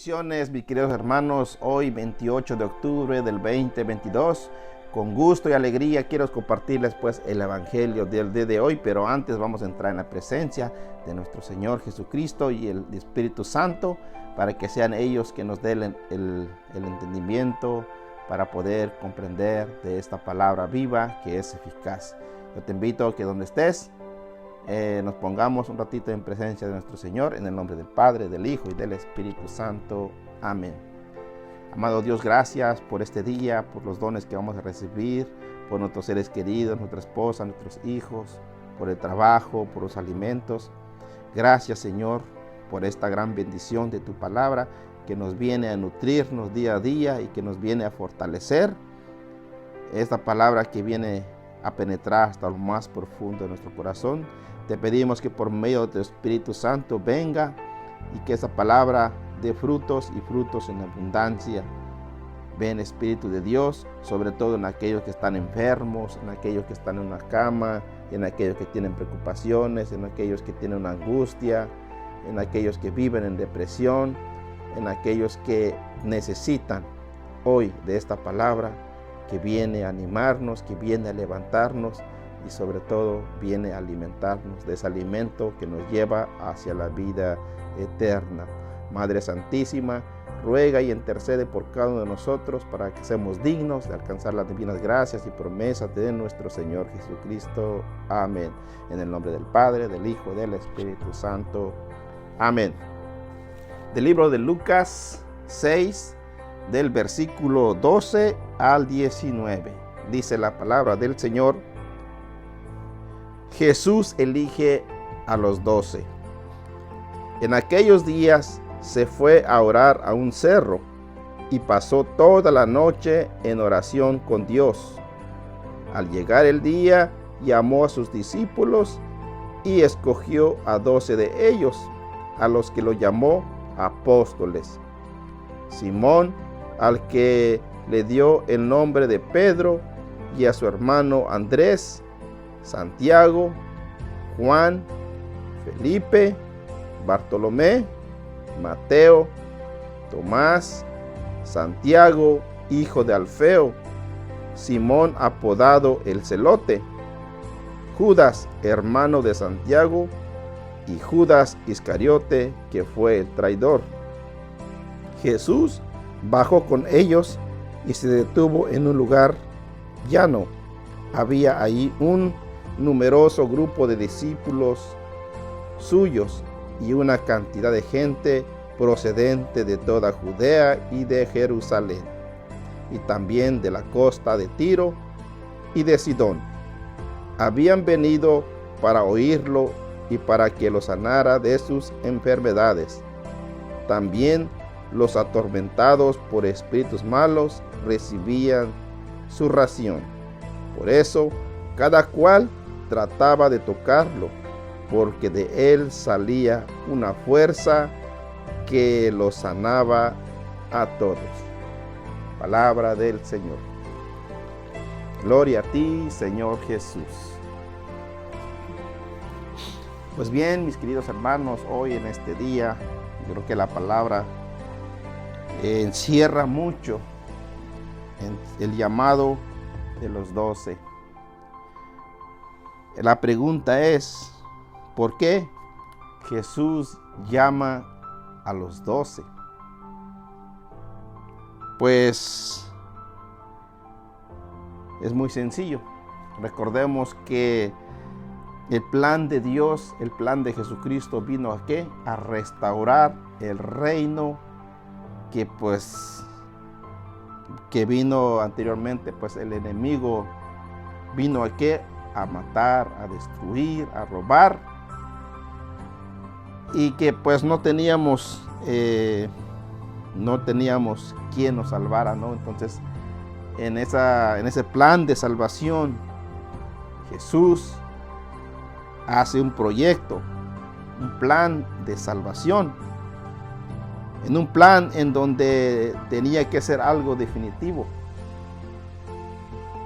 Bendiciones, mis queridos hermanos. Hoy 28 de octubre del 2022, con gusto y alegría quiero compartirles pues el evangelio del día de hoy, pero antes vamos a entrar en la presencia de nuestro Señor Jesucristo y el Espíritu Santo, para que sean ellos que nos den el entendimiento para poder comprender de esta palabra viva que es eficaz. Yo te invito a que donde estés nos pongamos un ratito en presencia de nuestro Señor, en el nombre del Padre, del Hijo y del Espíritu Santo. Amén. Amado Dios, gracias por este día, por los dones que vamos a recibir, por nuestros seres queridos, nuestra esposa, nuestros hijos, por el trabajo, por los alimentos. Gracias, Señor, por esta gran bendición de tu palabra que nos viene a nutrirnos día a día y que nos viene a fortalecer. Esta palabra que viene a penetrar hasta lo más profundo de nuestro corazón. Te pedimos que por medio de tu Espíritu Santo venga y que esa palabra dé frutos y frutos en abundancia. Ven, Espíritu de Dios, sobre todo en aquellos que están enfermos, en aquellos que están en una cama, en aquellos que tienen preocupaciones, en aquellos que tienen una angustia, en aquellos que viven en depresión, en aquellos que necesitan hoy de esta palabra que viene a animarnos, que viene a levantarnos y sobre todo viene a alimentarnos de ese alimento que nos lleva hacia la vida eterna. Madre Santísima, ruega y intercede por cada uno de nosotros para que seamos dignos de alcanzar las divinas gracias y promesas de nuestro Señor Jesucristo. Amén. En el nombre del Padre, del Hijo y del Espíritu Santo. Amén. Del libro de Lucas 6, del versículo 12 al 19. Dice la palabra del Señor: Jesús elige a los 12. En aquellos días se fue a orar a un cerro y pasó toda la noche en oración con Dios. Al llegar el día, llamó a sus discípulos y escogió a 12 de ellos, a los que lo llamó apóstoles: Simón, al que le dio el nombre de Pedro, y a su hermano Andrés, Santiago, Juan, Felipe, Bartolomé, Mateo, Tomás, Santiago, hijo de Alfeo, Simón apodado el Celote, Judas, hermano de Santiago, y Judas Iscariote, que fue el traidor. Jesús bajó con ellos y se detuvo en un lugar llano. Había ahí un numeroso grupo de discípulos suyos y una cantidad de gente procedente de toda Judea y de Jerusalén, y también de la costa de Tiro y de Sidón. Habían venido para oírlo y para que lo sanara de sus enfermedades. También los atormentados por espíritus malos recibían su ración. Por eso, cada cual trataba de tocarlo, porque de él salía una fuerza que lo sanaba a todos. Palabra del Señor. Gloria a ti, Señor Jesús. Pues bien, mis queridos hermanos, hoy en este día, yo creo que la palabra encierra mucho en el llamado de los 12. La pregunta es: ¿por qué Jesús llama a los 12? Pues es muy sencillo. Recordemos que el plan de Dios, el plan de Jesucristo vino ¿a qué? A restaurar el reino que vino anteriormente. Pues el enemigo vino ¿a qué? A matar, a destruir, a robar, y que pues no teníamos quien nos salvara, ¿no? Entonces en ese plan de salvación, Jesús hace un proyecto, un plan de salvación, en un plan en donde tenía que ser algo definitivo.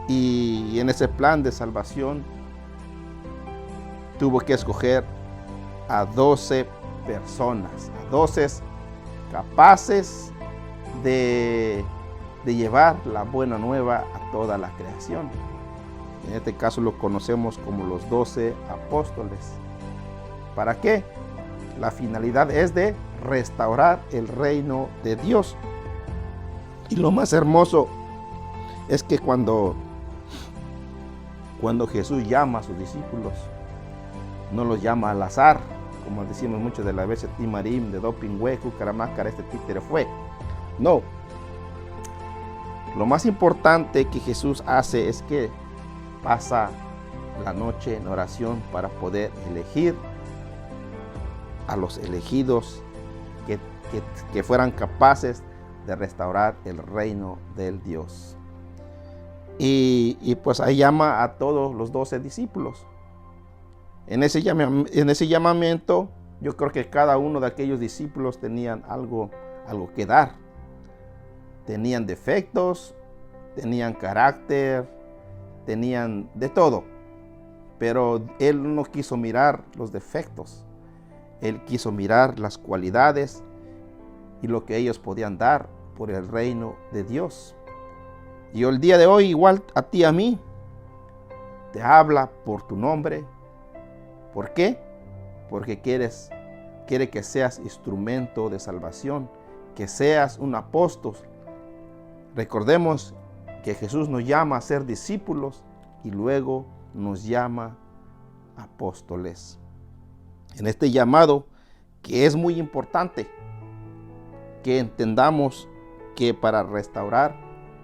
Y en ese plan de salvación tuvo que escoger a 12 personas, a 12 capaces de llevar la buena nueva a toda la creación. En este caso lo conocemos como los 12 apóstoles. ¿Para qué? La finalidad es de restaurar el reino de Dios. Y lo más hermoso es que cuando Jesús llama a sus discípulos, no los llama al azar, como decimos muchas de las veces, Timarim, de Dopingüe, Cucaramáscara, este títere fue. No. Lo más importante que Jesús hace es que pasa la noche en oración para poder elegir a los elegidos que fueran capaces de restaurar el reino del Dios. Y pues ahí llama a todos los 12 discípulos. En ese llamamiento, yo creo que cada uno de aquellos discípulos tenían algo que dar. Tenían defectos, tenían carácter, tenían de todo. Pero él no quiso mirar los defectos. Él quiso mirar las cualidades y lo que ellos podían dar por el reino de Dios. Y el día de hoy, igual a ti y a mí, te habla por tu nombre. ¿Por qué? Porque quiere que seas instrumento de salvación, que seas un apóstol. Recordemos que Jesús nos llama a ser discípulos y luego nos llama apóstoles. En este llamado, que es muy importante, que entendamos que para restaurar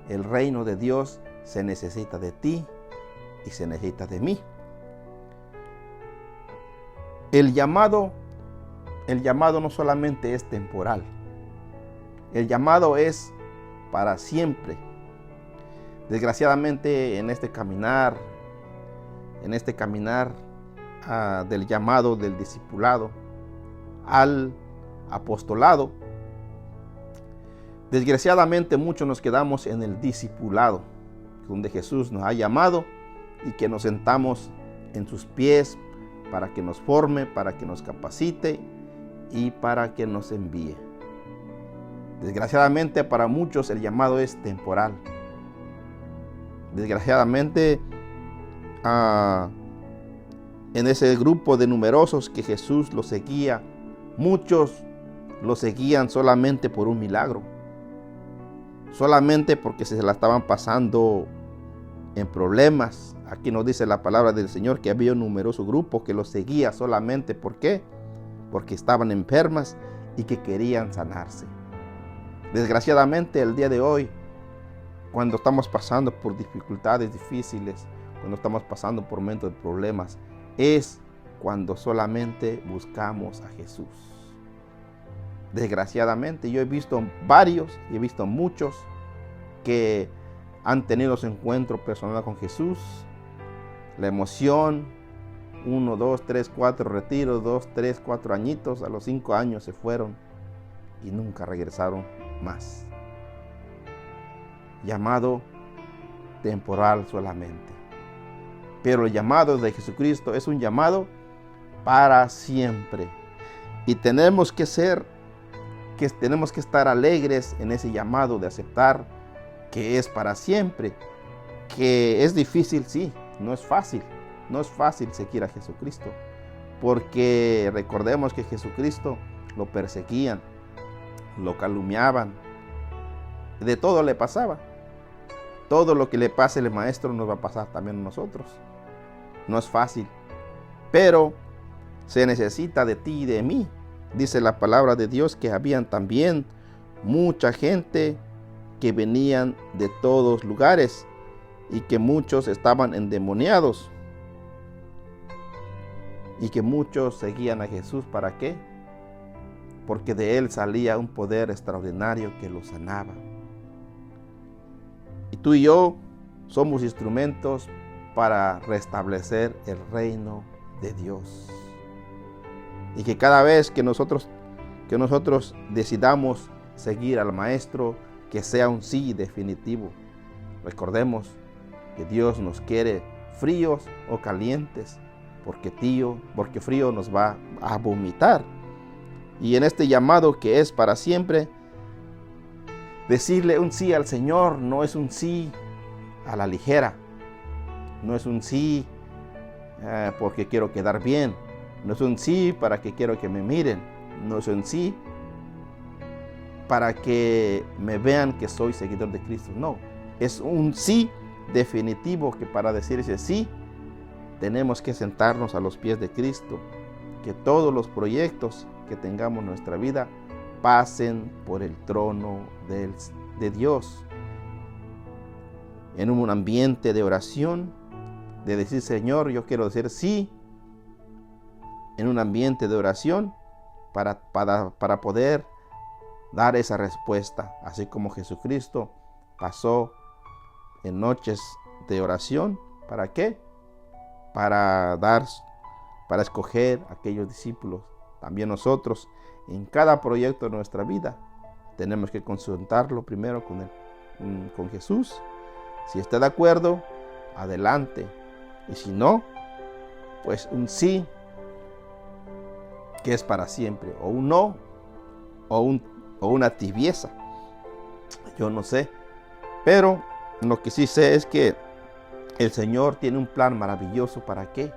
el reino de Dios se necesita de ti y se necesita de mí. El llamado no solamente es temporal, el llamado es para siempre. Desgraciadamente en este caminar del llamado del discipulado al apostolado, desgraciadamente muchos nos quedamos en el discipulado, donde Jesús nos ha llamado y que nos sentamos en sus pies para que nos forme, para que nos capacite y para que nos envíe. Desgraciadamente para muchos el llamado es temporal. Desgraciadamente en ese grupo de numerosos que Jesús los seguía, muchos los seguían solamente por un milagro, solamente porque se la estaban pasando en problemas. Aquí nos dice la palabra del Señor que había un numeroso grupo que los seguía solamente. ¿Por qué? Porque estaban enfermas y que querían sanarse. Desgraciadamente el día de hoy, cuando estamos pasando por dificultades difíciles, cuando estamos pasando por momentos de problemas, es cuando solamente buscamos a Jesús. Desgraciadamente yo he visto varios y he visto muchos que han tenido su encuentro personal con Jesús, la emoción, 1, 2, 3, 4 retiros, 2, 3, 4 añitos, a los 5 años se fueron y nunca regresaron más. Llamado temporal solamente. Pero el llamado de Jesucristo es un llamado para siempre. Y tenemos que estar alegres en ese llamado de aceptar que es para siempre. Que es difícil, sí, no es fácil. No es fácil seguir a Jesucristo. Porque recordemos que Jesucristo lo perseguían, lo calumniaban, de todo le pasaba. Todo lo que le pase al maestro nos va a pasar también a nosotros. No es fácil, pero se necesita de ti y de mí. Dice la palabra de Dios que habían también mucha gente que venían de todos lugares y que muchos estaban endemoniados y que muchos seguían a Jesús. ¿Para qué? Porque de él salía un poder extraordinario que los sanaba. Y tú y yo somos instrumentos para restablecer el reino de Dios. Y que cada vez que nosotros decidamos seguir al Maestro, que sea un sí definitivo. Recordemos que Dios nos quiere fríos o calientes, porque frío nos va a vomitar Y en este llamado que es para siempre, decirle un sí al Señor no es un sí a la ligera. No es un sí porque quiero quedar bien. No es un sí para que quiero que me miren. No es un sí para que me vean que soy seguidor de Cristo. No, es un sí definitivo, que para decir ese sí tenemos que sentarnos a los pies de Cristo. Que todos los proyectos que tengamos en nuestra vida pasen por el trono de Dios. En un ambiente de oración, de decir, Señor, yo quiero decir sí. En un ambiente de oración para poder dar esa respuesta. Así como Jesucristo pasó en noches de oración. ¿Para qué? Para escoger a aquellos discípulos. También nosotros, en cada proyecto de nuestra vida, tenemos que consultarlo primero con Jesús. Si está de acuerdo, adelante. Y si no, pues un sí, que es para siempre, o un no, o una tibieza. Yo no sé. Pero lo que sí sé es que el Señor tiene un plan maravilloso. ¿Para qué?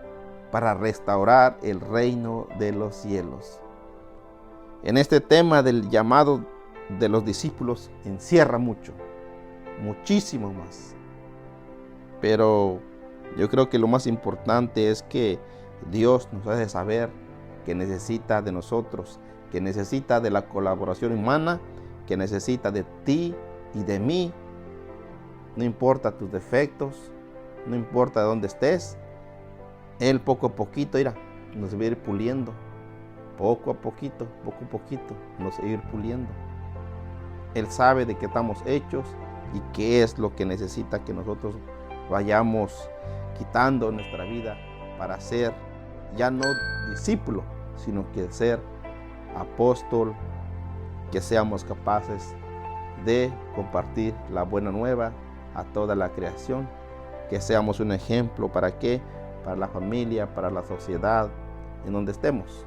Para restaurar el reino de los cielos. En este tema del llamado de los discípulos encierra mucho, muchísimo más. Pero yo creo que lo más importante es que Dios nos hace saber que necesita de nosotros, que necesita de la colaboración humana, que necesita de ti y de mí. No importa tus defectos, no importa de dónde estés, Él poco a poquito, nos va a ir puliendo. Poco a poquito, nos va a ir puliendo. Él sabe de qué estamos hechos y qué es lo que necesita que nosotros vayamos quitando en nuestra vida para ser ya no discípulo, sino que ser apóstol, que seamos capaces de compartir la buena nueva a toda la creación, que seamos un ejemplo para qué, para la familia, para la sociedad, en donde estemos.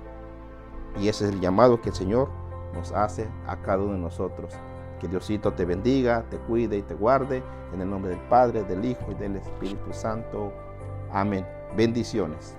Y ese es el llamado que el Señor nos hace a cada uno de nosotros. Que Diosito te bendiga, te cuide y te guarde, en el nombre del Padre, del Hijo y del Espíritu Santo. Amén. Bendiciones.